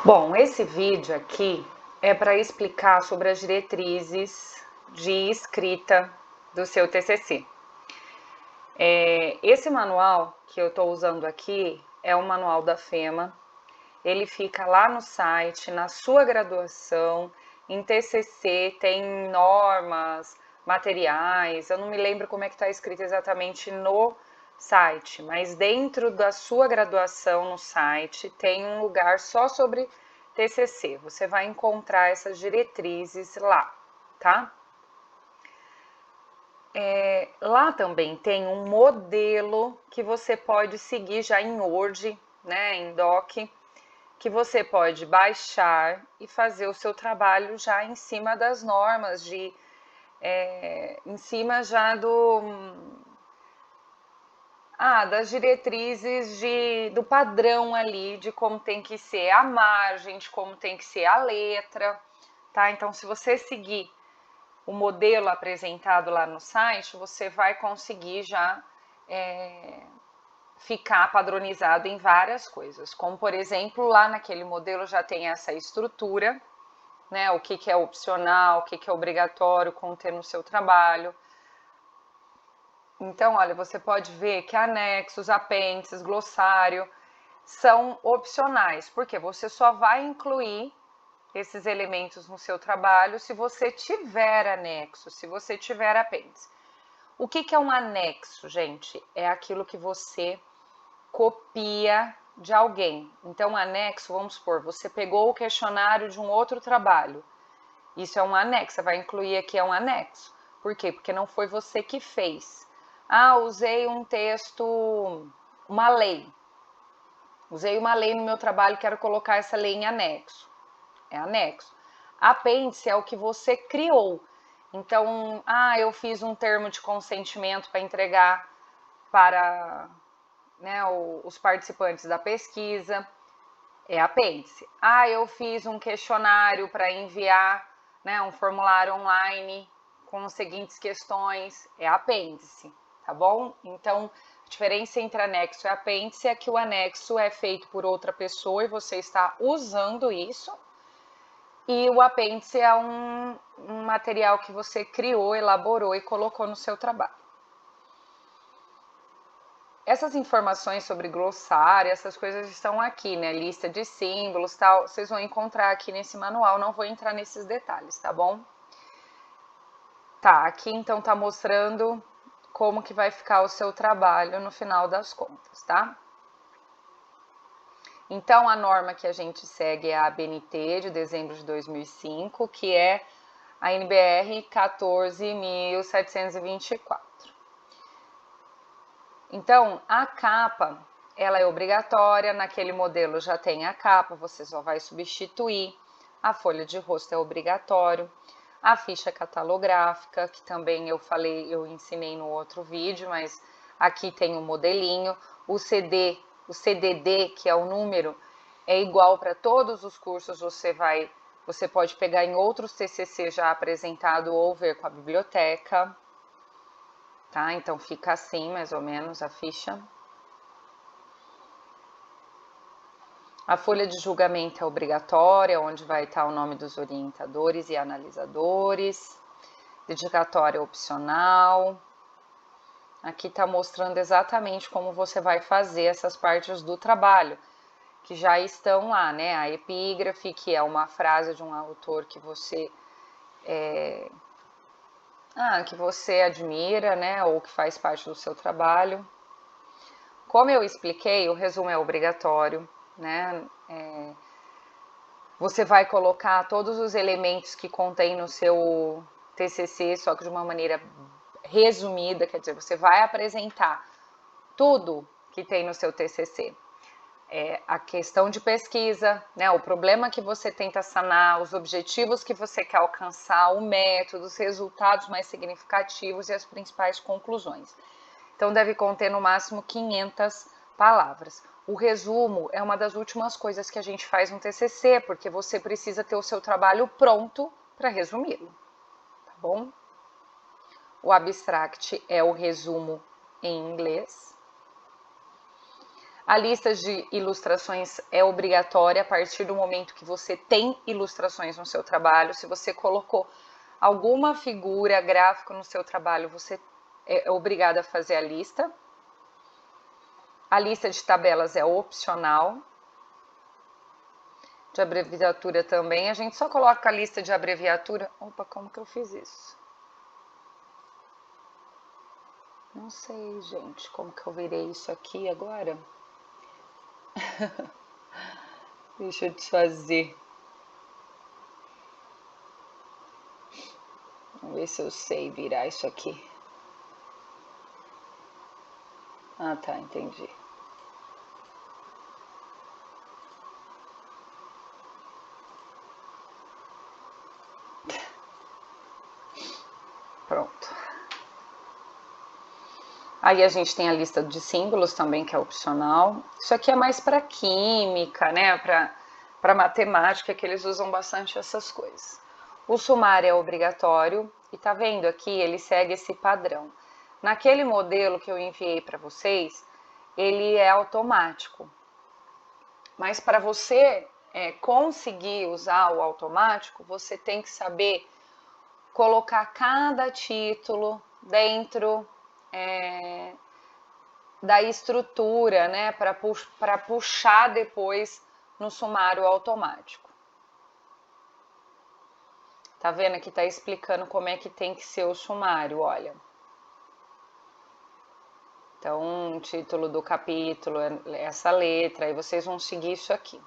Bom, esse vídeo aqui é para explicar sobre as diretrizes de escrita do seu TCC. Esse manual que eu estou usando aqui é o manual da FEMA. Ele fica lá no site, na sua graduação, em TCC, tem normas, materiais, eu não me lembro como é que está escrito exatamente no site, mas dentro da sua graduação no site tem um lugar só sobre TCC. Você vai encontrar essas diretrizes lá, tá? Lá também tem um modelo que você pode seguir já em Word, né, em Doc, que você pode baixar e fazer o seu trabalho já em cima das normas, em cima já das diretrizes do padrão ali, de como tem que ser a margem, de como tem que ser a letra, tá? Então, se você seguir o modelo apresentado lá no site, você vai conseguir já ficar padronizado em várias coisas, como por exemplo, lá naquele modelo já tem essa estrutura, né? O que é opcional, o que é obrigatório conter no seu trabalho. Então, olha, você pode ver que anexos, apêndices, glossário são opcionais, porque você só vai incluir esses elementos no seu trabalho se você tiver anexo, se você tiver apêndice. O que é um anexo, gente? É aquilo que você copia de alguém. Então, anexo, vamos supor, você pegou o questionário de um outro trabalho. Isso é um anexo, você vai incluir aqui, é um anexo. Por quê? Porque não foi você que fez. Ah, usei um texto, uma lei. Usei uma lei no meu trabalho, quero colocar essa lei em anexo. É anexo. Apêndice é o que você criou. Então, eu fiz um termo de consentimento para entregar para, né, os participantes da pesquisa. É apêndice. Eu fiz um questionário para enviar, né, um formulário online com as seguintes questões. É apêndice, tá bom? Então, a diferença entre anexo e apêndice é que o anexo é feito por outra pessoa e você está usando isso. E o apêndice é um material que você criou, elaborou e colocou no seu trabalho. Essas informações sobre glossário, essas coisas estão aqui, né? Lista de símbolos, tal. Vocês vão encontrar aqui nesse manual, não vou entrar nesses detalhes, tá bom? Tá, aqui então tá mostrando como que vai ficar o seu trabalho no final das contas, tá? Então, a norma que a gente segue é a ABNT de dezembro de 2005, que é a NBR 14.724. Então, a capa, ela é obrigatória, naquele modelo já tem a capa, você só vai substituir. A folha de rosto é obrigatório. A ficha catalográfica, que também eu ensinei no outro vídeo, mas aqui tem um modelinho. O CDD, que é o número, é igual para todos os cursos, você pode pegar em outros TCC já apresentado ou ver com a biblioteca. Tá? Então fica assim, mais ou menos, a ficha. A folha de julgamento é obrigatória, onde vai estar o nome dos orientadores e analisadores. Dedicatória opcional. Aqui está mostrando exatamente como você vai fazer essas partes do trabalho, que já estão lá, né? A epígrafe, que é uma frase de um autor que você admira, né? Ou que faz parte do seu trabalho. Como eu expliquei, o resumo é obrigatório, né? Você vai colocar todos os elementos que contém no seu TCC, só que de uma maneira resumida, quer dizer, você vai apresentar tudo que tem no seu TCC. A questão de pesquisa, né, o problema que você tenta sanar, os objetivos que você quer alcançar, o método, os resultados mais significativos e as principais conclusões. Então, deve conter no máximo 500 palavras. O resumo é uma das últimas coisas que a gente faz no TCC, porque você precisa ter o seu trabalho pronto para resumi-lo, tá bom? O abstract é o resumo em inglês. A lista de ilustrações é obrigatória a partir do momento que você tem ilustrações no seu trabalho. Se você colocou alguma figura gráfica no seu trabalho, você é obrigado a fazer a lista. A lista de tabelas é opcional. De abreviatura também. A gente só coloca a lista de abreviatura. Opa, como que eu fiz isso? Não sei, gente, como que eu virei isso aqui agora? Deixa eu desfazer. Vamos ver se eu sei virar isso aqui. Ah, tá, entendi. Pronto. Aí a gente tem a lista de símbolos também, que é opcional. Isso aqui é mais para química, né? Para matemática, que eles usam bastante essas coisas. O sumário é obrigatório e tá vendo aqui, ele segue esse padrão. Naquele modelo que eu enviei para vocês, ele é automático. Mas para você conseguir usar o automático, você tem que saber colocar cada título dentro da estrutura, né, para puxar depois no sumário automático. Tá vendo aqui, tá explicando como é que tem que ser o sumário, olha. Então, o título do capítulo é essa letra, aí vocês vão seguir isso aqui.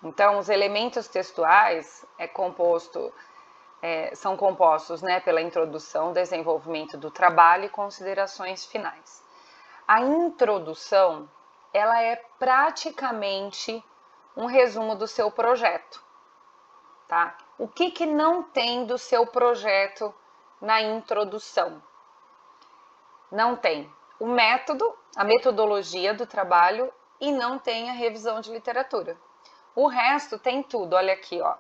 Então, os elementos textuais são compostos, né, pela introdução, desenvolvimento do trabalho e considerações finais. A introdução, ela é praticamente um resumo do seu projeto, tá? O que não tem do seu projeto na introdução? Não tem o método, a metodologia do trabalho e não tem a revisão de literatura. O resto tem tudo, olha aqui, ó.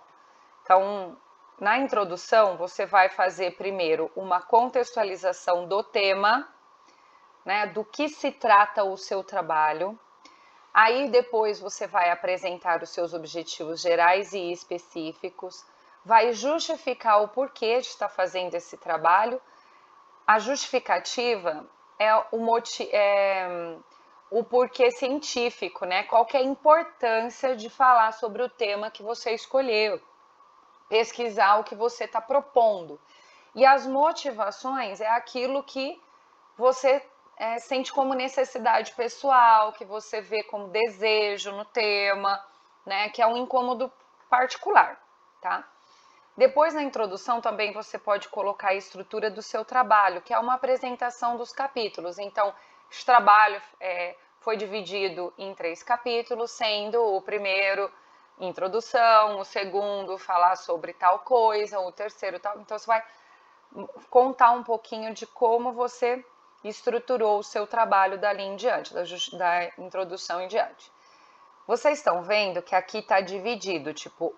Então, na introdução, você vai fazer primeiro uma contextualização do tema, né, do que se trata o seu trabalho. Aí depois você vai apresentar os seus objetivos gerais e específicos, vai justificar o porquê de estar fazendo esse trabalho. A justificativa é o porquê científico, né? Qual que é a importância de falar sobre o tema que você escolheu, pesquisar o que você está propondo. E as motivações é aquilo que você sente como necessidade pessoal, que você vê como desejo no tema, né? Que é um incômodo particular, tá? Depois, na introdução, também você pode colocar a estrutura do seu trabalho, que é uma apresentação dos capítulos. Então, esse trabalho foi dividido em 3 capítulos, sendo o primeiro introdução, o segundo falar sobre tal coisa, o terceiro tal. Então, você vai contar um pouquinho de como você estruturou o seu trabalho dali em diante, da introdução em diante. Vocês estão vendo que aqui está dividido, tipo,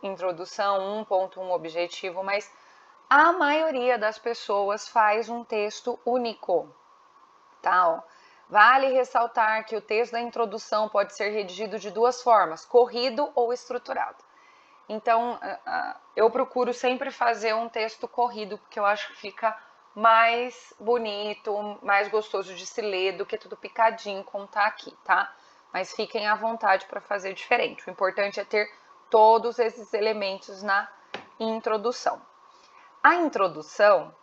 introdução, 1.1 objetivo, mas a maioria das pessoas faz um texto único, tá? Ó, vale ressaltar que o texto da introdução pode ser redigido de 2 formas, corrido ou estruturado. Então, eu procuro sempre fazer um texto corrido, porque eu acho que fica mais bonito, mais gostoso de se ler do que tudo picadinho como tá aqui, tá? Mas fiquem à vontade para fazer diferente. O importante é ter todos esses elementos na introdução. A introdução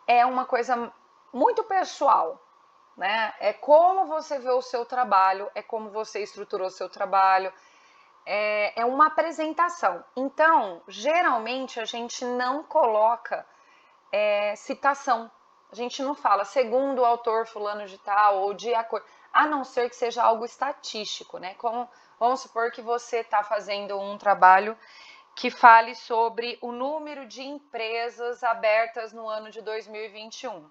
é uma coisa muito pessoal, né? É como você vê o seu trabalho, é como você estruturou o seu trabalho, é uma apresentação. Então, geralmente a gente não coloca citação. A gente não fala segundo o autor fulano de tal ou de acordo, a não ser que seja algo estatístico, né? Como, vamos supor que você está fazendo um trabalho que fale sobre o número de empresas abertas no ano de 2021.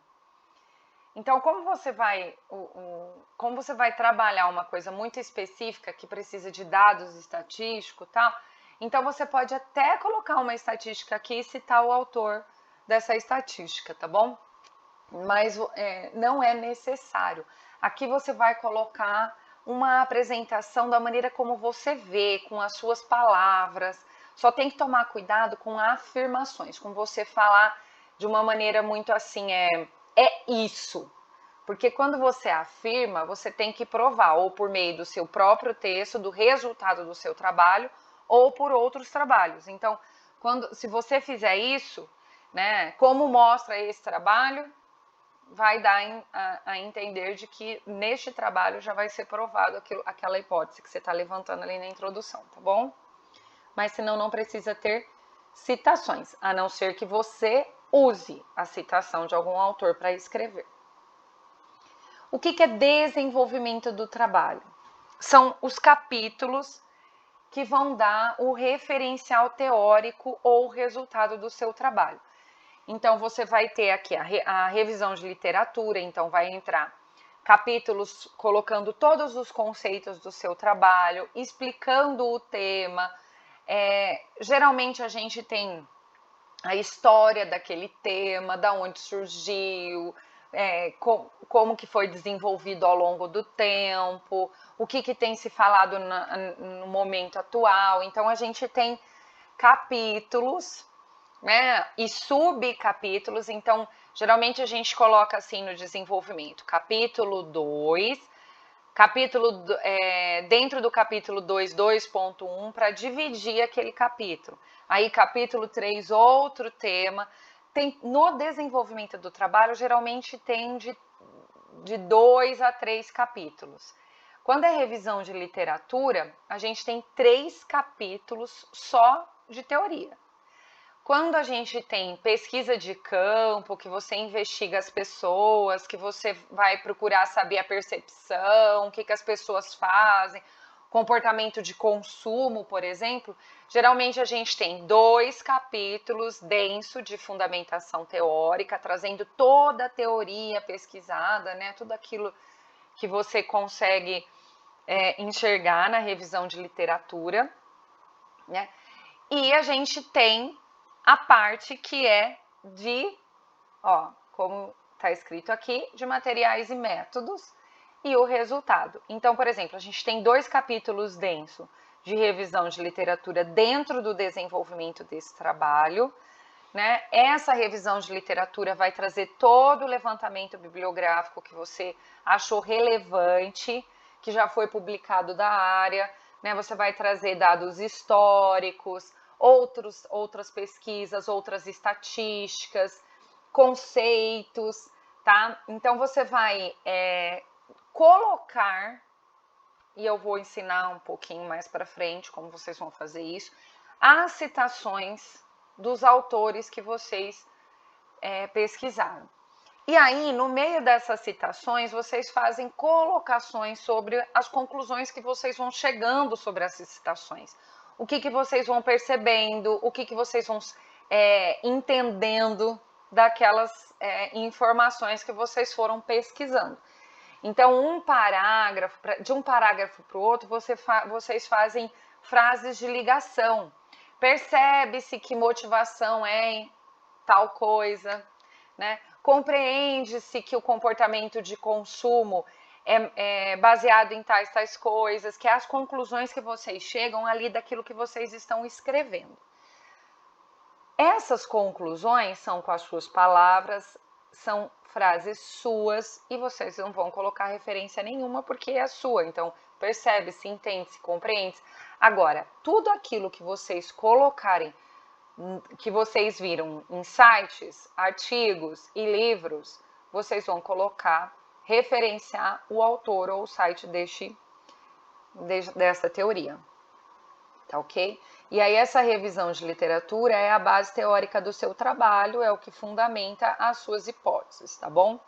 Então, como você vai trabalhar uma coisa muito específica que precisa de dados estatísticos e tal, então você pode até colocar uma estatística aqui e citar o autor, dessa estatística, tá bom? Mas não é necessário. Aqui você vai colocar uma apresentação da maneira como você vê, com as suas palavras. Só tem que tomar cuidado com afirmações, com você falar de uma maneira muito assim, é isso. Porque quando você afirma, você tem que provar, ou por meio do seu próprio texto, do resultado do seu trabalho, ou por outros trabalhos. Então, se você fizer isso, né, como mostra esse trabalho, vai dar a entender de que neste trabalho já vai ser provado aquela hipótese que você está levantando ali na introdução, tá bom? Mas senão não precisa ter citações, a não ser que você use a citação de algum autor para escrever. O que é desenvolvimento do trabalho? São os capítulos que vão dar o referencial teórico ou o resultado do seu trabalho. Então, você vai ter aqui a revisão de literatura, então vai entrar capítulos colocando todos os conceitos do seu trabalho, explicando o tema. Geralmente a gente tem a história daquele tema, da onde surgiu, como que foi desenvolvido ao longo do tempo, o que tem se falado no momento atual. Então, a gente tem capítulos, né, e subcapítulos. Então, geralmente a gente coloca assim no desenvolvimento, capítulo 2, dentro do capítulo 2, 2.1, para dividir aquele capítulo. Aí, capítulo 3, outro tema. No desenvolvimento do trabalho, geralmente tem de 2 a 3 capítulos. Quando é revisão de literatura, a gente tem 3 capítulos só de teoria. Quando a gente tem pesquisa de campo, que você investiga as pessoas, que você vai procurar saber a percepção, o que as pessoas fazem, comportamento de consumo, por exemplo, geralmente a gente tem 2 capítulos denso de fundamentação teórica, trazendo toda a teoria pesquisada, né? Tudo aquilo que você consegue enxergar na revisão de literatura, né? E a gente tem a parte que é como está escrito aqui, de materiais e métodos e o resultado. Então, por exemplo, a gente tem 2 capítulos densos de revisão de literatura dentro do desenvolvimento desse trabalho, né? Essa revisão de literatura vai trazer todo o levantamento bibliográfico que você achou relevante, que já foi publicado da área, né? Você vai trazer dados históricos, outras pesquisas, outras estatísticas, conceitos, tá? Então, você vai colocar, e eu vou ensinar um pouquinho mais para frente como vocês vão fazer isso, as citações dos autores que vocês pesquisaram. E aí, no meio dessas citações, vocês fazem colocações sobre as conclusões que vocês vão chegando sobre essas citações. O que vocês vão percebendo, o que vocês vão entendendo daquelas informações que vocês foram pesquisando. Então, de um parágrafo para o outro, vocês fazem frases de ligação. Percebe-se que motivação é tal coisa, né? Compreende-se que o comportamento de consumo é baseado em tais coisas, que é as conclusões que vocês chegam ali daquilo que vocês estão escrevendo. Essas conclusões são com as suas palavras, são frases suas e vocês não vão colocar referência nenhuma porque é sua. Então, percebe-se, entende-se, compreende-se. Agora, tudo aquilo que vocês colocarem, que vocês viram em sites, artigos e livros, vocês vão colocar, referenciar o autor ou o site dessa teoria. Tá ok? E aí essa revisão de literatura é a base teórica do seu trabalho, é o que fundamenta as suas hipóteses, tá bom?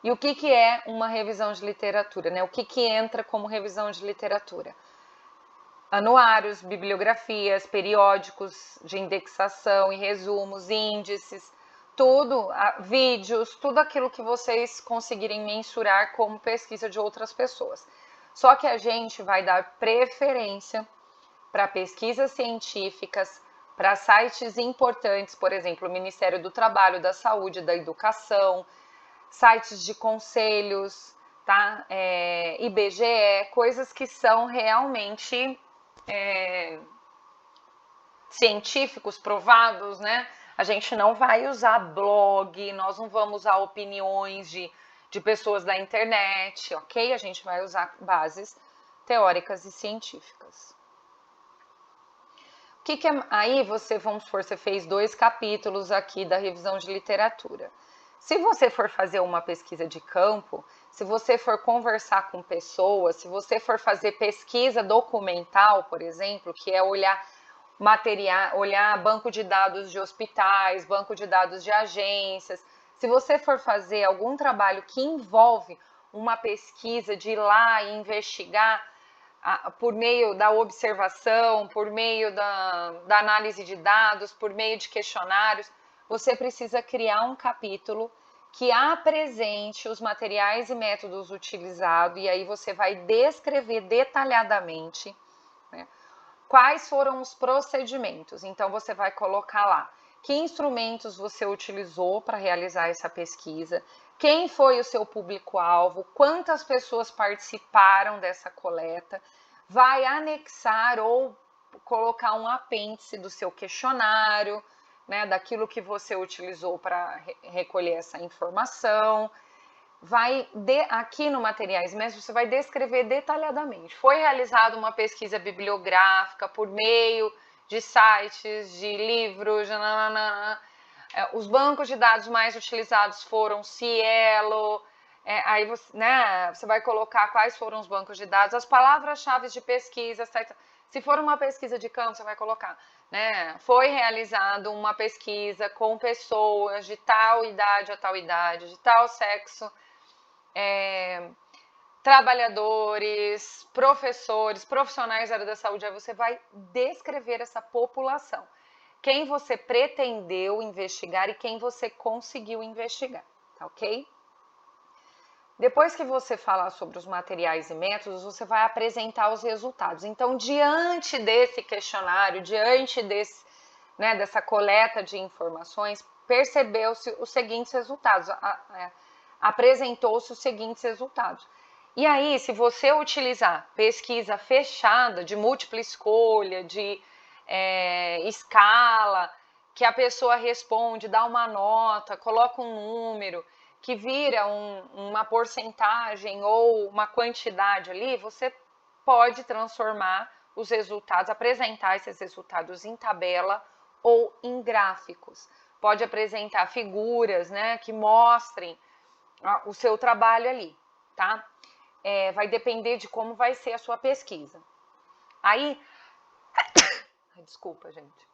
E o que é uma revisão de literatura, né? O que entra como revisão de literatura? Anuários, bibliografias, periódicos de indexação e resumos, índices, tudo, vídeos, tudo aquilo que vocês conseguirem mensurar como pesquisa de outras pessoas. Só que a gente vai dar preferência para pesquisas científicas, para sites importantes, por exemplo, o Ministério do Trabalho, da Saúde, da Educação, sites de conselhos, tá? IBGE, coisas que são realmente científicos, provados, né? A gente não vai usar blog, nós não vamos usar opiniões de pessoas da internet, ok? A gente vai usar bases teóricas e científicas. Aí vamos supor, você fez 2 capítulos aqui da revisão de literatura. Se você for fazer uma pesquisa de campo, se você for conversar com pessoas, se você for fazer pesquisa documental, por exemplo, que é olhar material, olhar banco de dados de hospitais, banco de dados de agências, se você for fazer algum trabalho que envolve uma pesquisa de ir lá e investigar por meio da observação, por meio da análise de dados, por meio de questionários, você precisa criar um capítulo que apresente os materiais e métodos utilizados, e aí você vai descrever detalhadamente, né, quais foram os procedimentos. Então, você vai colocar lá que instrumentos você utilizou para realizar essa pesquisa, quem foi o seu público-alvo, quantas pessoas participaram dessa coleta, vai anexar ou colocar um apêndice do seu questionário, né, daquilo que você utilizou para recolher essa informação. Aqui no Materiais Mestres, você vai descrever detalhadamente. Foi realizada uma pesquisa bibliográfica por meio de sites, de livros, os bancos de dados mais utilizados foram Cielo, aí você vai colocar quais foram os bancos de dados, as palavras-chave de pesquisa, se for uma pesquisa de campo, você vai colocar, né? Foi realizada uma pesquisa com pessoas de tal idade a tal idade, de tal sexo, trabalhadores, professores, profissionais da área da saúde, aí você vai descrever essa população. Quem você pretendeu investigar e quem você conseguiu investigar, tá ok? Depois que você falar sobre os materiais e métodos, você vai apresentar os resultados. Então, diante desse questionário, diante dessa coleta de informações, percebeu-se os seguintes resultados, apresentou-se os seguintes resultados. E aí, se você utilizar pesquisa fechada, de múltipla escolha, de escala, que a pessoa responde, dá uma nota, coloca um número, que vira uma porcentagem ou uma quantidade ali, você pode transformar os resultados, apresentar esses resultados em tabela ou em gráficos. Pode apresentar figuras, né, que mostrem o seu trabalho ali, tá? Vai depender de como vai ser a sua pesquisa. Aí, desculpa, gente.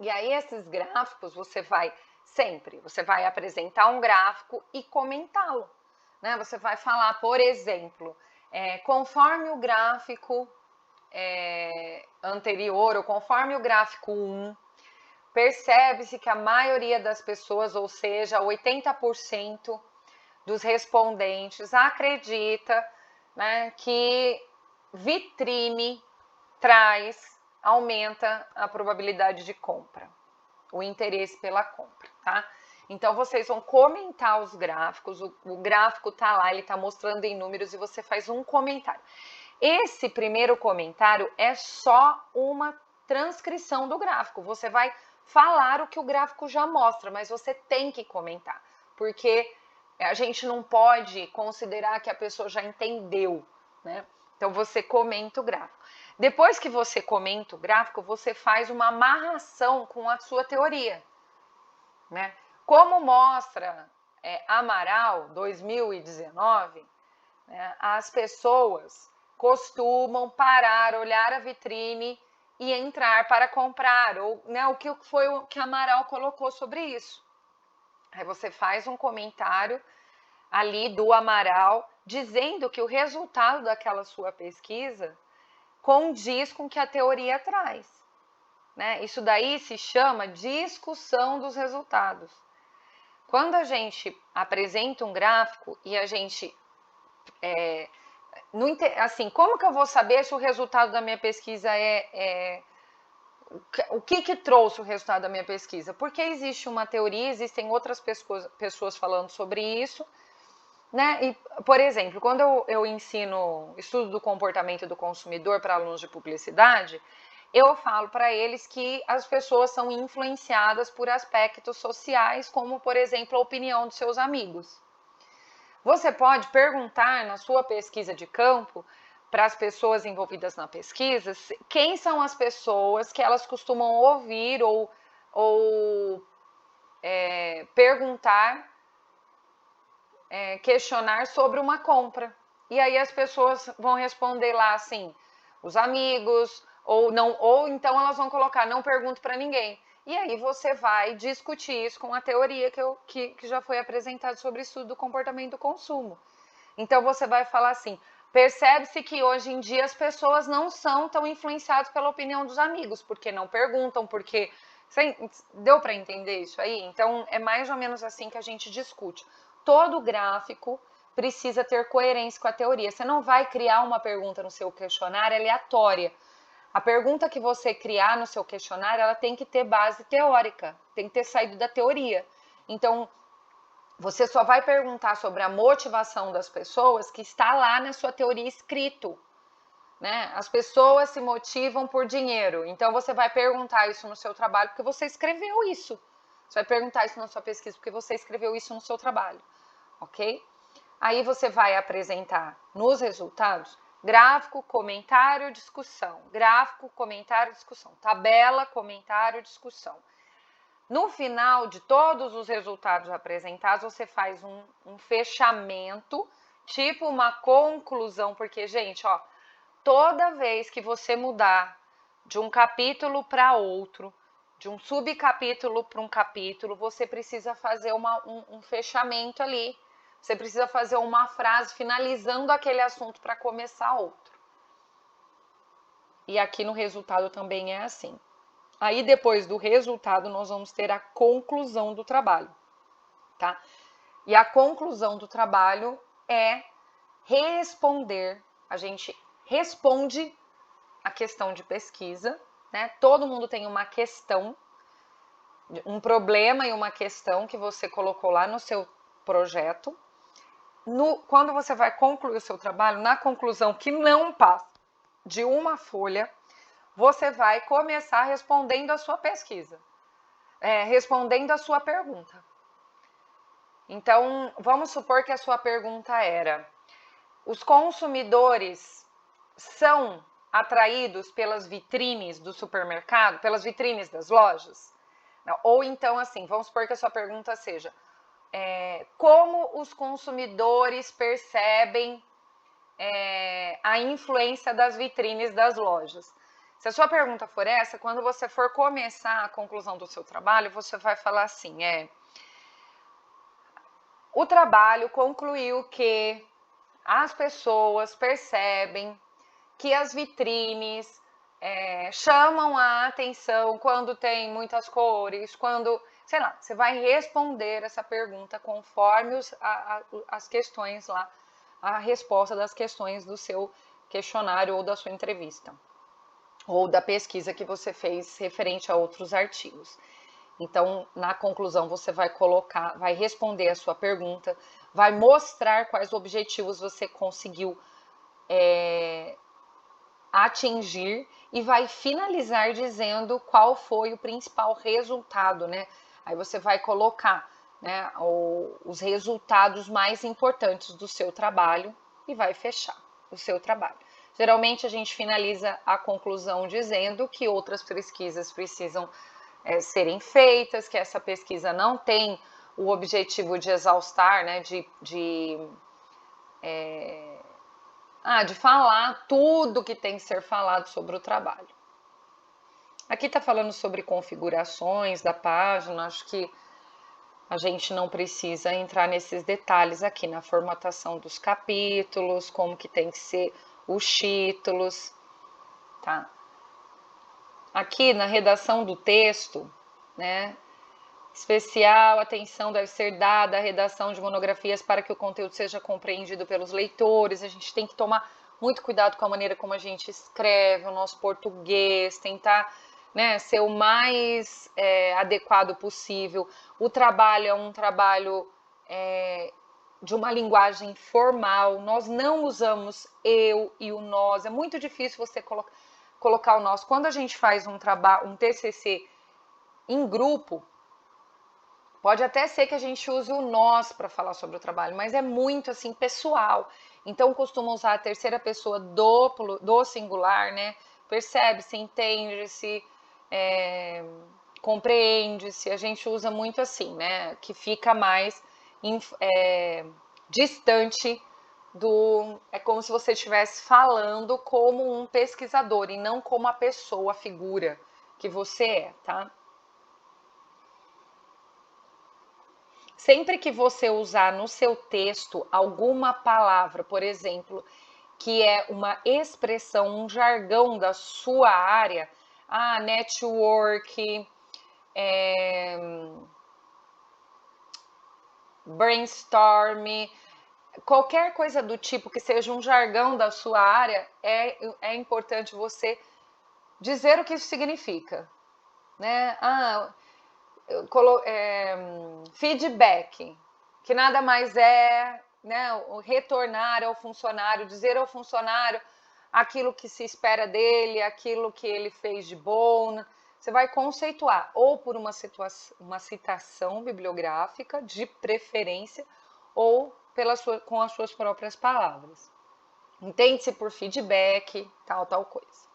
E aí, esses gráficos, você vai apresentar um gráfico e comentá-lo, né? Você vai falar, por exemplo, conforme o gráfico anterior, ou conforme o gráfico 1, percebe-se que a maioria das pessoas, ou seja, 80% dos respondentes acredita, né, que vitrine aumenta a probabilidade de compra, o interesse pela compra, tá? Então, vocês vão comentar os gráficos, o gráfico tá lá, ele tá mostrando em números e você faz um comentário. Esse primeiro comentário é só uma transcrição do gráfico, você vai falar o que o gráfico já mostra, mas você tem que comentar, porque a gente não pode considerar que a pessoa já entendeu, né? Então, você comenta o gráfico. Depois que você comenta o gráfico, você faz uma amarração com a sua teoria, né? Como mostra Amaral 2019, né, as pessoas costumam parar, olhar a vitrine e entrar para comprar, ou né, o que foi o que Amaral colocou sobre isso. Aí você faz um comentário ali do Amaral, dizendo que o resultado daquela sua pesquisa condiz com o que a teoria traz, né? Isso daí se chama discussão dos resultados. Quando a gente apresenta um gráfico e a gente assim, como que eu vou saber se o resultado da minha pesquisa o que trouxe o resultado da minha pesquisa? Porque existe uma teoria, existem outras pessoas falando sobre isso, né? E, por exemplo, quando eu ensino estudo do comportamento do consumidor para alunos de publicidade, eu falo para eles que as pessoas são influenciadas por aspectos sociais, como, por exemplo, a opinião dos seus amigos. Você pode perguntar na sua pesquisa de campo para as pessoas envolvidas na pesquisa quem são as pessoas que elas costumam ouvir ou perguntar, questionar sobre uma compra. E aí as pessoas vão responder lá assim, os amigos, ou então elas vão colocar, não pergunto para ninguém. E aí você vai discutir isso com a teoria que já foi apresentada sobre estudo do comportamento do consumo. Então você vai falar assim, percebe-se que hoje em dia as pessoas não são tão influenciadas pela opinião dos amigos, porque não perguntam, porque... Deu para entender isso aí? Então é mais ou menos assim que a gente discute. Todo gráfico precisa ter coerência com a teoria. Você não vai criar uma pergunta no seu questionário aleatória. A pergunta que você criar no seu questionário, ela tem que ter base teórica, tem que ter saído da teoria. Então, você só vai perguntar sobre a motivação das pessoas que está lá na sua teoria escrito, né? As pessoas se motivam por dinheiro. Então, você vai perguntar isso no seu trabalho porque você escreveu isso. Você vai perguntar isso na sua pesquisa porque você escreveu isso no seu trabalho, ok? Aí você vai apresentar nos resultados gráfico, comentário, discussão. Gráfico, comentário, discussão. Tabela, comentário, discussão. No final de todos os resultados apresentados, você faz um fechamento, tipo uma conclusão, porque, gente, ó, toda vez que você mudar de um capítulo para outro, de um subcapítulo para um capítulo, você precisa fazer um fechamento ali. Você precisa fazer uma frase finalizando aquele assunto para começar outro. E aqui no resultado também é assim. Aí depois do resultado nós vamos ter a conclusão do trabalho, tá? E a conclusão do trabalho é responder. A gente responde a questão de pesquisa, né? Todo mundo tem uma questão, um problema e uma questão que você colocou lá no seu projeto. Quando você vai concluir o seu trabalho, na conclusão que não passa de uma folha, você vai começar respondendo a sua pesquisa, respondendo a sua pergunta. Então, vamos supor que a sua pergunta era: os consumidores são atraídos pelas vitrines do supermercado, pelas vitrines das lojas? Ou então, assim, vamos supor que a sua pergunta seja: como os consumidores percebem a influência das vitrines das lojas? Se a sua pergunta for essa, quando você for começar a conclusão do seu trabalho, você vai falar assim, o trabalho concluiu que as pessoas percebem que as vitrines chamam a atenção quando tem muitas cores, quando... Sei lá, você vai responder essa pergunta conforme as questões lá, a resposta das questões do seu questionário ou da sua entrevista, ou da pesquisa que você fez referente a outros artigos. Então, na conclusão, você vai colocar, vai responder a sua pergunta, vai mostrar quais objetivos você conseguiu atingir e vai finalizar dizendo qual foi o principal resultado, né? Aí você vai colocar, né, os resultados mais importantes do seu trabalho e vai fechar o seu trabalho. Geralmente a gente finaliza a conclusão dizendo que outras pesquisas precisam serem feitas, que essa pesquisa não tem o objetivo de exaustar, né, de falar tudo que tem que ser falado sobre o trabalho. Aqui está falando sobre configurações da página, acho que a gente não precisa entrar nesses detalhes aqui na formatação dos capítulos, como que tem que ser os títulos, tá? Aqui na redação do texto, né? Especial atenção deve ser dada à redação de monografias para que o conteúdo seja compreendido pelos leitores. A gente tem que tomar muito cuidado com a maneira como a gente escreve o nosso português, tentar né, ser o mais adequado possível. O trabalho é um trabalho de uma linguagem formal. Nós não usamos eu e o nós. É muito difícil você colocar o nós. Quando a gente faz um trabalho, um TCC em grupo, pode até ser que a gente use o nós para falar sobre o trabalho, mas é muito assim pessoal. Então costuma usar a terceira pessoa do singular, né? Percebe-se, entende-se, compreende-se. A gente usa muito assim, né? Que fica mais distante do. É como se você estivesse falando como um pesquisador e não como a pessoa, a figura que você é, tá? Sempre que você usar no seu texto alguma palavra, por exemplo, que é uma expressão, um jargão da sua área, network, brainstorm, qualquer coisa do tipo que seja um jargão da sua área, é importante você dizer o que isso significa, né? Feedback, que nada mais é, né, o retornar ao funcionário, dizer ao funcionário aquilo que se espera dele, aquilo que ele fez de bom. Você vai conceituar ou por uma citação bibliográfica, de preferência, ou com as suas próprias palavras. Entende-se por feedback, tal coisa.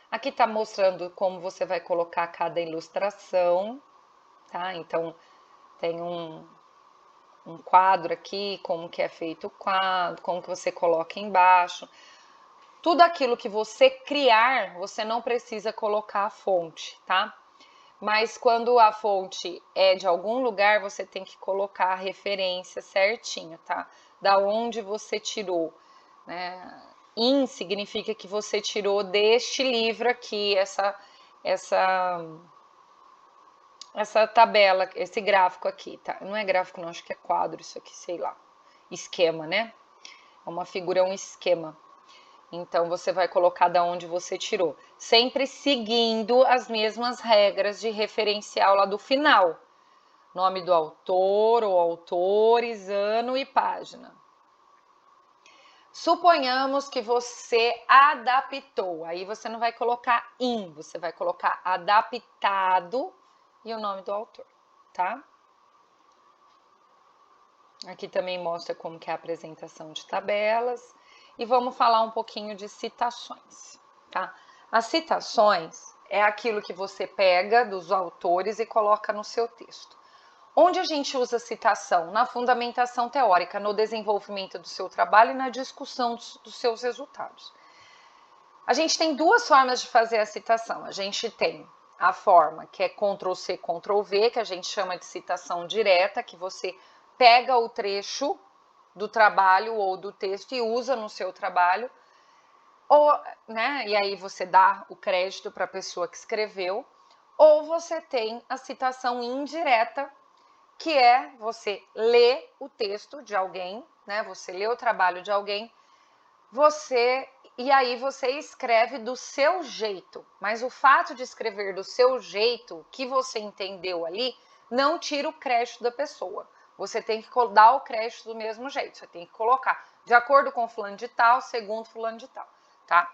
Aqui está mostrando como você vai colocar cada ilustração, tá? Então, tem um quadro aqui, como que é feito o quadro, como que você coloca embaixo. Tudo aquilo que você criar, você não precisa colocar a fonte, tá? Mas quando a fonte é de algum lugar, você tem que colocar a referência certinha, tá? Da onde você tirou, né? In significa que você tirou deste livro aqui, essa tabela, esse gráfico aqui, tá? Não é gráfico não, acho que é quadro isso aqui, sei lá. Esquema, né? É uma figura, é um esquema. Então, você vai colocar da onde você tirou. Sempre seguindo as mesmas regras de referencial lá do final. Nome do autor ou autores, ano e página. Suponhamos que você adaptou. Aí você não vai colocar in, você vai colocar adaptado e o nome do autor, tá? Aqui também mostra como que é a apresentação de tabelas. E vamos falar um pouquinho de citações, tá? As citações é aquilo que você pega dos autores e coloca no seu texto. Onde a gente usa citação? Na fundamentação teórica, no desenvolvimento do seu trabalho e na discussão dos seus resultados. A gente tem duas formas de fazer a citação. A gente tem a forma que é Ctrl+C, Ctrl+V, que a gente chama de citação direta, que você pega o trecho do trabalho ou do texto e usa no seu trabalho, né? E aí você dá o crédito para a pessoa que escreveu. Ou você tem a citação indireta, que é você ler o texto de alguém, né? Você lê o trabalho de alguém, e aí você escreve do seu jeito. Mas o fato de escrever do seu jeito, que você entendeu ali, não tira o crédito da pessoa. Você tem que dar o crédito do mesmo jeito. Você tem que colocar de acordo com fulano de tal, segundo fulano de tal, tá?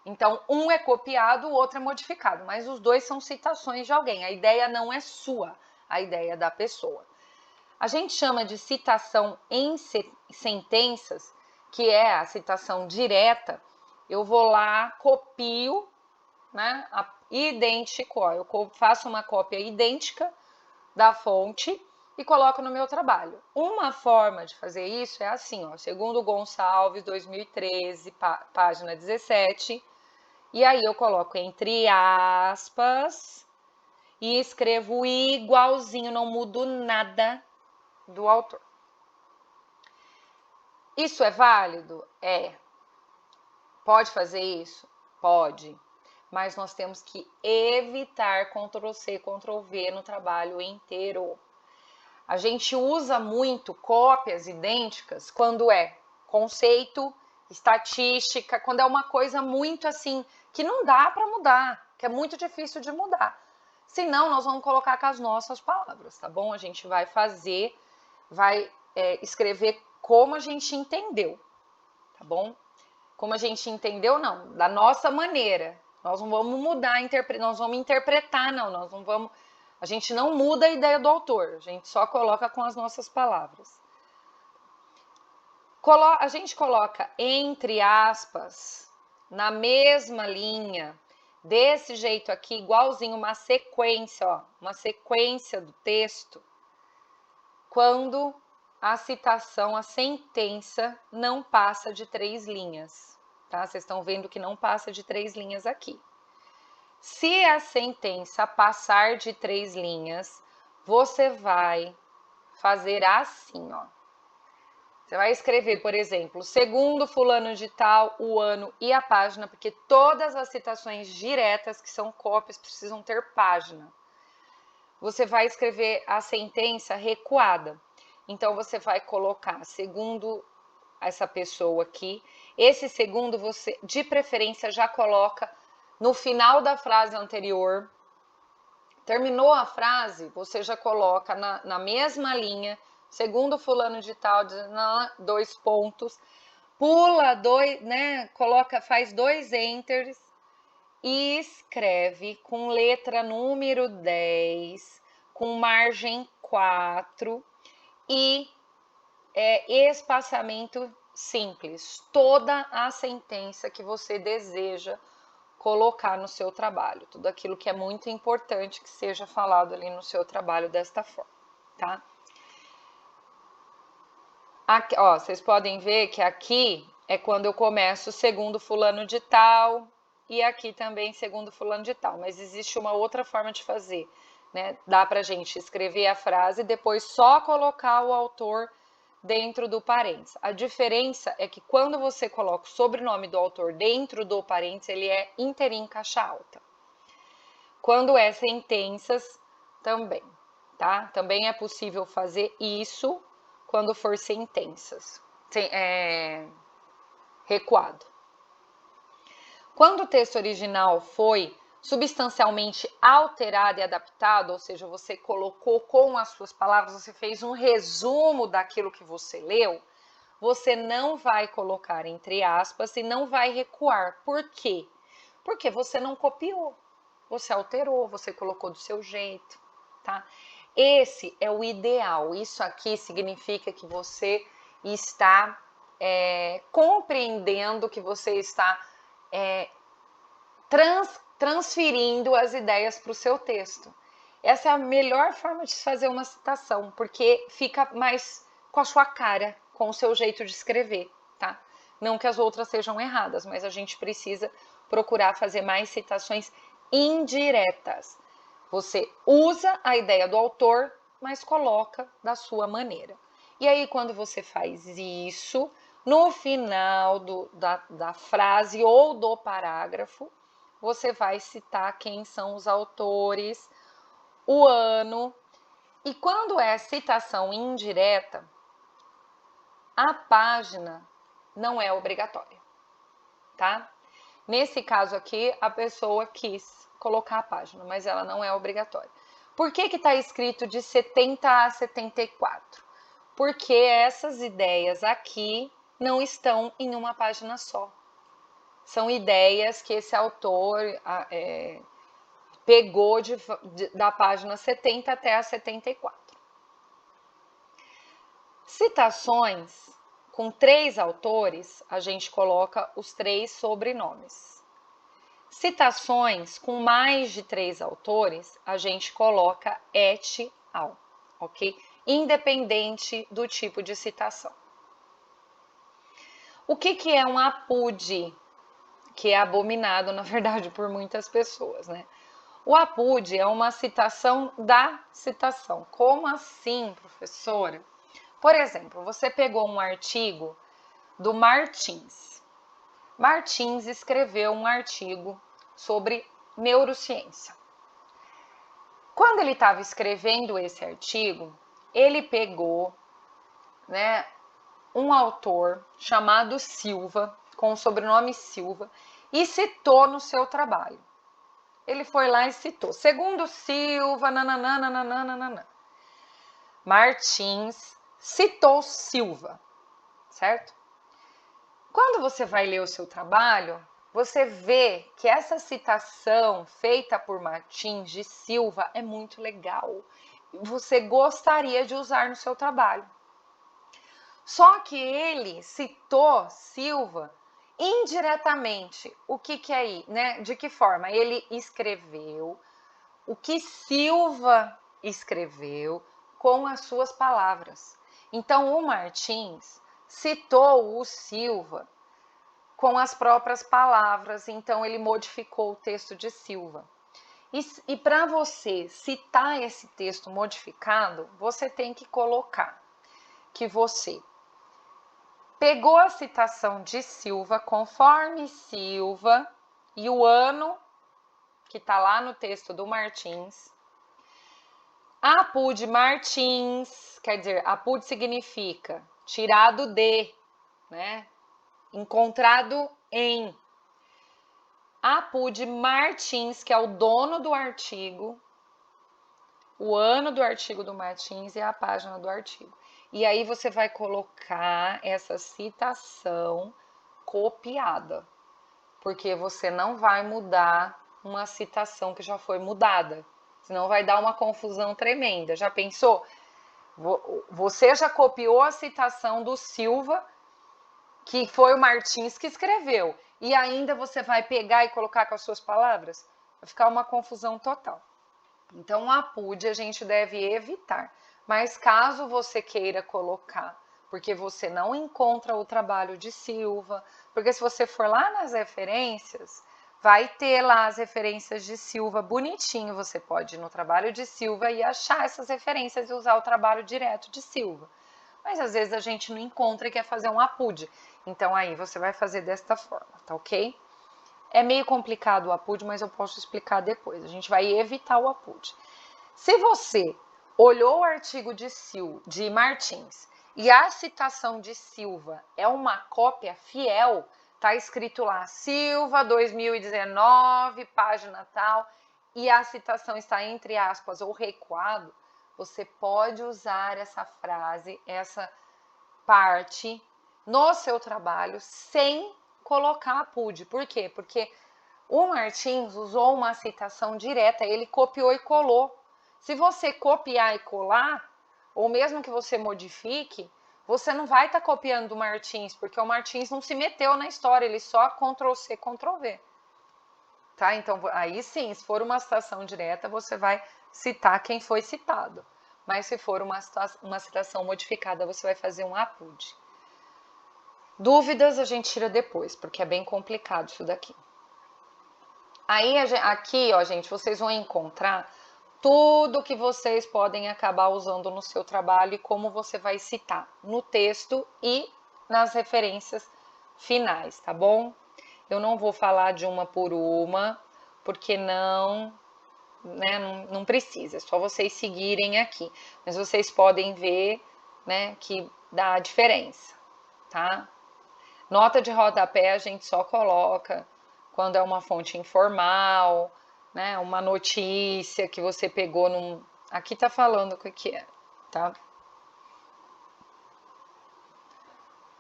Então, um é copiado, o outro é modificado, mas os dois são citações de alguém. A ideia não é sua, a ideia é da pessoa. A gente chama de citação em sentenças, que é a citação direta. Eu vou lá, copio, né, idêntico, eu faço uma cópia idêntica da fonte e coloco no meu trabalho. Uma forma de fazer isso é assim, ó, segundo Gonçalves, 2013, página 17, e aí eu coloco entre aspas e escrevo igualzinho, não mudo nada do autor. Isso é válido? É. Pode fazer isso? Pode. Mas nós temos que evitar Ctrl+C, Ctrl+V no trabalho inteiro. A gente usa muito cópias idênticas quando é conceito, estatística, quando é uma coisa muito assim, que não dá para mudar, que é muito difícil de mudar. Senão, nós vamos colocar com as nossas palavras, tá bom? A gente vai escrever como a gente entendeu, tá bom? Como a gente entendeu, não, da nossa maneira. Nós não vamos mudar, nós vamos interpretar, não, a gente não muda a ideia do autor, a gente só coloca com as nossas palavras. A gente coloca entre aspas, na mesma linha, desse jeito aqui, igualzinho uma sequência, ó, uma sequência do texto, quando a citação, a sentença não passa de 3 linhas, tá? Vocês estão vendo que não passa de 3 linhas aqui. Se a sentença passar de 3 linhas, você vai fazer assim, ó. Você vai escrever, por exemplo, segundo fulano de tal, o ano e a página, porque todas as citações diretas, que são cópias, precisam ter página. Você vai escrever a sentença recuada. Então, você vai colocar segundo essa pessoa aqui. Esse segundo, você, de preferência, já coloca no final da frase anterior. Terminou a frase, você já coloca na mesma linha, segundo fulano de tal, 2 pontos, pula 2, né? Faz 2 enters e escreve com letra número 10, com margem 4 e espaçamento simples. Toda a sentença que você deseja colocar no seu trabalho, tudo aquilo que é muito importante que seja falado ali no seu trabalho desta forma, tá? Aqui, ó, vocês podem ver que aqui é quando eu começo segundo fulano de tal e aqui também segundo fulano de tal, mas existe uma outra forma de fazer, né? Dá pra gente escrever a frase e depois só colocar o autor dentro do parênteses. A diferença é que quando você coloca o sobrenome do autor dentro do parênteses, ele é inteirinho em caixa alta. Quando é sentenças, também, tá? Também é possível fazer isso quando for sentenças, recuado. Quando o texto original foi substancialmente alterado e adaptado, ou seja, você colocou com as suas palavras, você fez um resumo daquilo que você leu, você não vai colocar entre aspas e não vai recuar. Por quê? Porque você não copiou, você alterou, você colocou do seu jeito, tá? Esse é o ideal. Isso aqui significa que você está compreendendo, que você está transferindo as ideias para o seu texto. Essa é a melhor forma de fazer uma citação, porque fica mais com a sua cara, com o seu jeito de escrever, tá? Não que as outras sejam erradas, mas a gente precisa procurar fazer mais citações indiretas. Você usa a ideia do autor, mas coloca da sua maneira. E aí, quando você faz isso, no final da frase ou do parágrafo, você vai citar quem são os autores, o ano. E quando é citação indireta, a página não é obrigatória, tá? Nesse caso aqui, a pessoa quis colocar a página, mas ela não é obrigatória. Por que está escrito de 70 a 74? Porque essas ideias aqui não estão em uma página só. São ideias que esse autor pegou da página 70 até a 74. Citações com 3 autores, a gente coloca os 3 sobrenomes. Citações com mais de 3 autores, a gente coloca et al, ok? Independente do tipo de citação. O que é um APUD? Que é abominado, na verdade, por muitas pessoas, né? O APUD é uma citação da citação. Como assim, professora? Por exemplo, você pegou um artigo do Martins. Martins escreveu um artigo sobre neurociência. Quando ele estava escrevendo esse artigo, ele pegou, né, um autor chamado Silva, com o sobrenome Silva, e citou no seu trabalho. ele foi lá e citou. Segundo Silva, nananana, Martins citou Silva, certo? Quando você vai ler o seu trabalho, você vê que essa citação feita por Martins de Silva é muito legal. Você gostaria de usar no seu trabalho. Só que ele citou Silva indiretamente. O que é aí, né? De que forma? Ele escreveu o que Silva escreveu com as suas palavras. Então, o Martins citou o Silva com as próprias palavras, então ele modificou o texto de Silva. E para você citar esse texto modificado, você tem que colocar que você pegou a citação de Silva, conforme Silva, e o ano que está lá no texto do Martins. Apud Martins, quer dizer, apud significa tirado de, né? Encontrado em. Apud Martins, que é o dono do artigo, o ano do artigo do Martins e a página do artigo. E aí você vai colocar essa citação copiada, porque você não vai mudar uma citação que já foi mudada, senão vai dar uma confusão tremenda. Já pensou? Você já copiou a citação do Silva, que foi o Martins que escreveu, e ainda você vai pegar e colocar com as suas palavras? Vai ficar uma confusão total. Então, a apud a gente deve evitar. Mas caso você queira colocar, porque você não encontra o trabalho de Silva, porque se você for lá nas referências, vai ter lá as referências de Silva bonitinho. Você pode ir no trabalho de Silva e achar essas referências e usar o trabalho direto de Silva. Mas às vezes a gente não encontra e quer fazer um apud. Então aí você vai fazer desta forma, tá ok? É meio complicado o apud, mas eu posso explicar depois. A gente vai evitar o apud. Se você olhou o artigo de Martins e a citação de Silva é uma cópia fiel, tá escrito lá Silva 2019, página tal, e a citação está entre aspas ou recuado, você pode usar essa frase, essa parte no seu trabalho sem colocar apud. Por quê? Porque o Martins usou uma citação direta, ele copiou e colou. Se você copiar e colar, ou mesmo que você modifique, você não vai estar copiando do Martins, porque o Martins não se meteu na história, ele só Ctrl+C, Ctrl+V. Tá? Então, aí sim, se for uma citação direta, você vai citar quem foi citado. Mas se for uma citação modificada, você vai fazer um apud. Dúvidas a gente tira depois, porque é bem complicado isso daqui. Aí, aqui, ó, gente, vocês vão encontrar tudo que vocês podem acabar usando no seu trabalho e como você vai citar no texto e nas referências finais, tá bom? Eu não vou falar de uma por uma, porque não precisa, é só vocês seguirem aqui. Mas vocês podem ver, né, que dá a diferença, tá? Nota de rodapé a gente só coloca quando é uma fonte informal, né? Uma notícia que você pegou num. Aqui tá falando o que é, tá?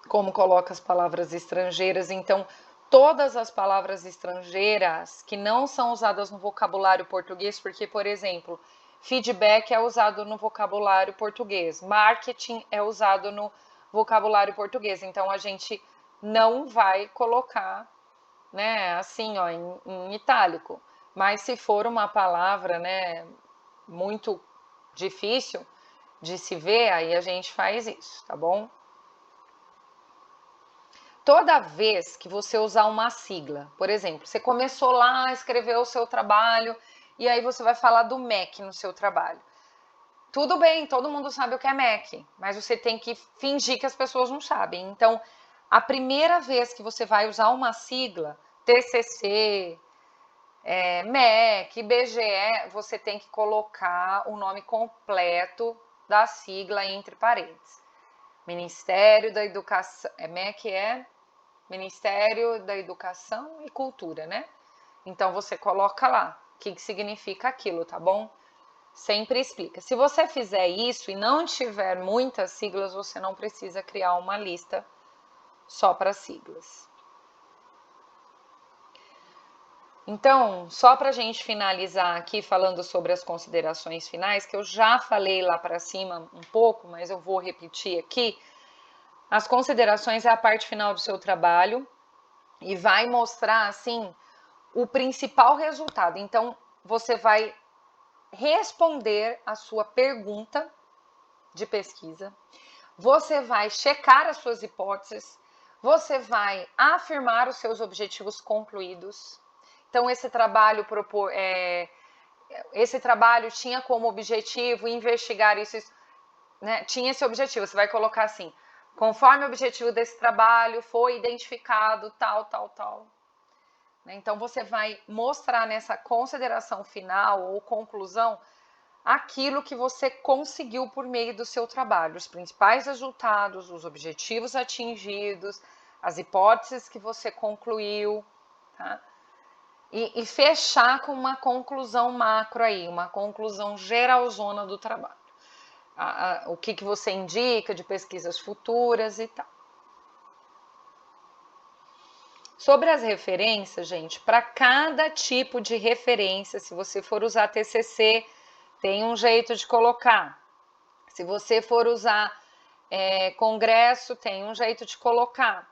Como coloca as palavras estrangeiras. Então, todas as palavras estrangeiras que não são usadas no vocabulário português, porque, por exemplo, feedback é usado no vocabulário português, marketing é usado no vocabulário português. Então, a gente não vai colocar, né, assim, ó, em itálico. Mas se for uma palavra, né, muito difícil de se ver, aí a gente faz isso, tá bom? Toda vez que você usar uma sigla, por exemplo, você começou lá a escrever o seu trabalho e aí você vai falar do MEC no seu trabalho. Tudo bem, todo mundo sabe o que é MEC, mas você tem que fingir que as pessoas não sabem. Então, a primeira vez que você vai usar uma sigla, TCC, MEC, IBGE, você tem que colocar o nome completo da sigla entre parênteses. Ministério da Educação, MEC é Ministério da Educação e Cultura, né? Então você coloca lá, o que significa aquilo, tá bom? Sempre explica. Se você fizer isso e não tiver muitas siglas, você não precisa criar uma lista só para siglas. Então, só para a gente finalizar aqui falando sobre as considerações finais, que eu já falei lá para cima um pouco, mas eu vou repetir aqui. As considerações é a parte final do seu trabalho e vai mostrar, assim, o principal resultado. Então, você vai responder a sua pergunta de pesquisa, você vai checar as suas hipóteses, você vai afirmar os seus objetivos concluídos. Então, esse trabalho tinha como objetivo investigar isso, né? Tinha esse objetivo, você vai colocar assim, conforme o objetivo desse trabalho foi identificado tal. Então, você vai mostrar nessa consideração final ou conclusão aquilo que você conseguiu por meio do seu trabalho, os principais resultados, os objetivos atingidos, as hipóteses que você concluiu, tá? E fechar com uma conclusão macro aí, uma conclusão geralzona do trabalho. O que você indica de pesquisas futuras e tal. Sobre as referências, gente, para cada tipo de referência, se você for usar TCC, tem um jeito de colocar. Se você for usar congresso, tem um jeito de colocar.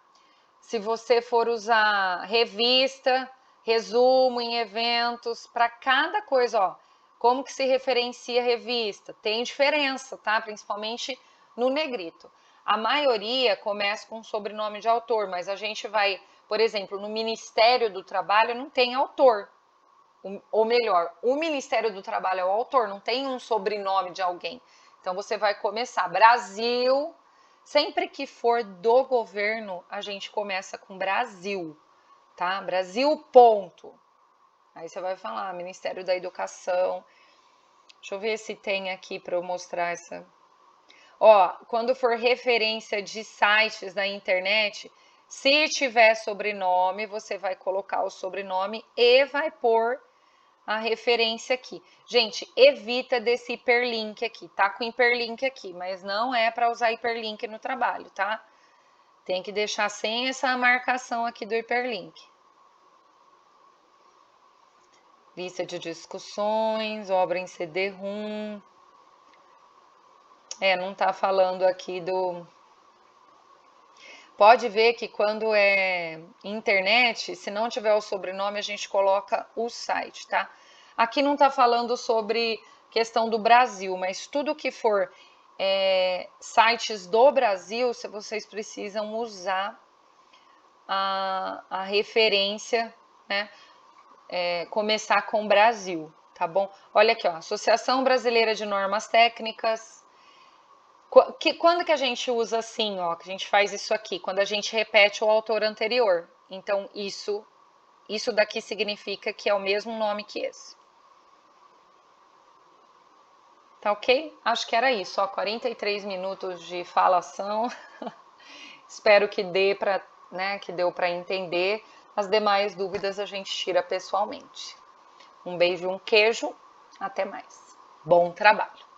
Se você for usar revista, resumo em eventos, para cada coisa, ó, como que se referencia a revista? Tem diferença, tá? Principalmente no negrito. A maioria começa com sobrenome de autor, mas a gente vai, por exemplo, no Ministério do Trabalho não tem autor. Ou melhor, o Ministério do Trabalho é o autor, não tem um sobrenome de alguém. Então você vai começar Brasil, sempre que for do governo, a gente começa com Brasil, tá? Brasil, ponto. Aí você vai falar Ministério da Educação. Deixa eu ver se tem aqui para eu mostrar essa. Ó, quando for referência de sites da internet, se tiver sobrenome, você vai colocar o sobrenome e vai pôr a referência aqui. Gente, evita desse hiperlink aqui, tá com hiperlink aqui, mas não é para usar hiperlink no trabalho, tá? Tem que deixar sem essa marcação aqui do hiperlink. Lista de discussões, obra em CD-ROM. Não tá falando aqui do... Pode ver que quando é internet, se não tiver o sobrenome, a gente coloca o site, tá? Aqui não tá falando sobre questão do Brasil, mas tudo que for sites do Brasil, se vocês precisam usar a referência, né? Começar com Brasil, tá bom? Olha aqui, ó, Associação Brasileira de Normas Técnicas. Quando que a gente usa assim, ó, que a gente faz isso aqui? Quando a gente repete o autor anterior. Então, isso daqui significa que é o mesmo nome que esse. Tá ok? Acho que era isso, ó, 43 minutos de falação. Espero que dê para, né, que deu para entender. As demais dúvidas a gente tira pessoalmente. Um beijo e um queijo. Até mais. Bom trabalho!